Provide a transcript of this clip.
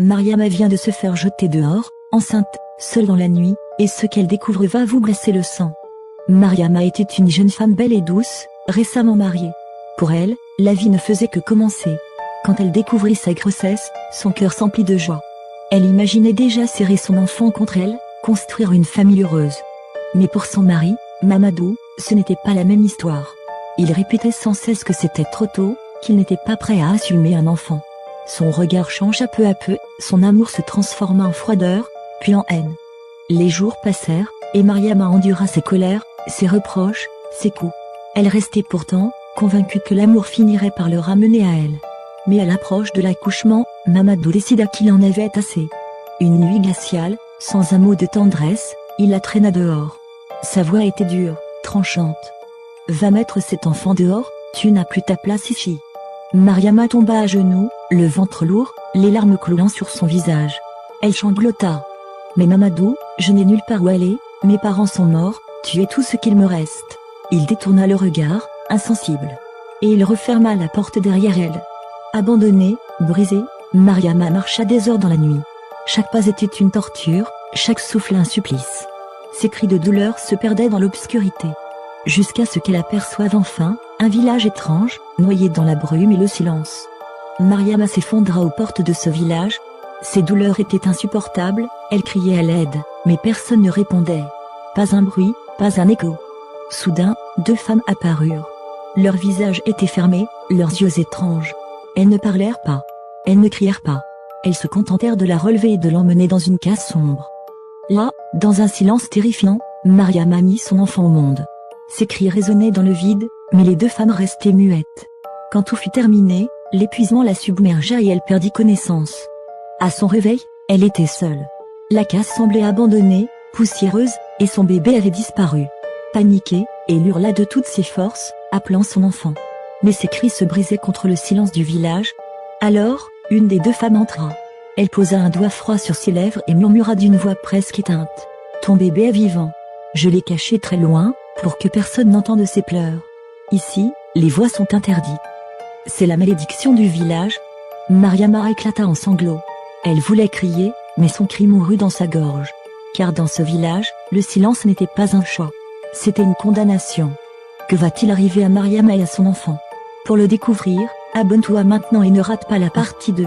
Mariama vient de se faire jeter dehors, enceinte, seule dans la nuit, et ce qu'elle découvre va vous glacer le sang. Mariama était une jeune femme belle et douce, récemment mariée. Pour elle, la vie ne faisait que commencer. Quand elle découvrit sa grossesse, son cœur s'emplit de joie. Elle imaginait déjà serrer son enfant contre elle, construire une famille heureuse. Mais pour son mari, Mamadou, ce n'était pas la même histoire. Il répétait sans cesse que c'était trop tôt, qu'il n'était pas prêt à assumer un enfant. Son regard changea peu à peu, son amour se transforma en froideur, puis en haine. Les jours passèrent, et Mariama endura ses colères, ses reproches, ses coups. Elle restait pourtant, convaincue que l'amour finirait par le ramener à elle. Mais à l'approche de l'accouchement, Mamadou décida qu'il en avait assez. Une nuit glaciale, sans un mot de tendresse, il la traîna dehors. Sa voix était dure, tranchante. « Va mettre cet enfant dehors, tu n'as plus ta place ici. » Mariama tomba à genoux, le ventre lourd, les larmes coulant sur son visage. Elle changlota. « Mais Mamadou, je n'ai nulle part où aller, mes parents sont morts, tu es tout ce qu'il me reste. » Il détourna le regard, insensible. Et il referma la porte derrière elle. Abandonnée, brisée, Mariama marcha des heures dans la nuit. Chaque pas était une torture, chaque souffle un supplice. Ses cris de douleur se perdaient dans l'obscurité. Jusqu'à ce qu'elle aperçoive enfin, un village étrange, noyé dans la brume et le silence. Mariama s'effondra aux portes de ce village. Ses douleurs étaient insupportables, elle criait à l'aide, mais personne ne répondait. Pas un bruit, pas un écho. Soudain, deux femmes apparurent. Leurs visages étaient fermés, leurs yeux étranges. Elles ne parlèrent pas. Elles ne crièrent pas. Elles se contentèrent de la relever et de l'emmener dans une case sombre. Là, dans un silence terrifiant, Mariama mit son enfant au monde. Ses cris résonnaient dans le vide, mais les deux femmes restaient muettes. Quand tout fut terminé, l'épuisement la submergea et elle perdit connaissance. À son réveil, elle était seule. La case semblait abandonnée, poussiéreuse, et son bébé avait disparu. Paniquée, elle hurla de toutes ses forces, appelant son enfant. Mais ses cris se brisaient contre le silence du village. Alors, une des deux femmes entra. Elle posa un doigt froid sur ses lèvres et murmura d'une voix presque éteinte. « Ton bébé est vivant. Je l'ai caché très loin, pour que personne n'entende ses pleurs. Ici, les voix sont interdites. » C'est la malédiction du village. Mariama éclata en sanglots. Elle voulait crier, mais son cri mourut dans sa gorge. Car dans ce village, le silence n'était pas un choix. C'était une condamnation. Que va-t-il arriver à Mariama et à son enfant? Pour le découvrir, abonne-toi maintenant et ne rate pas la partie 2.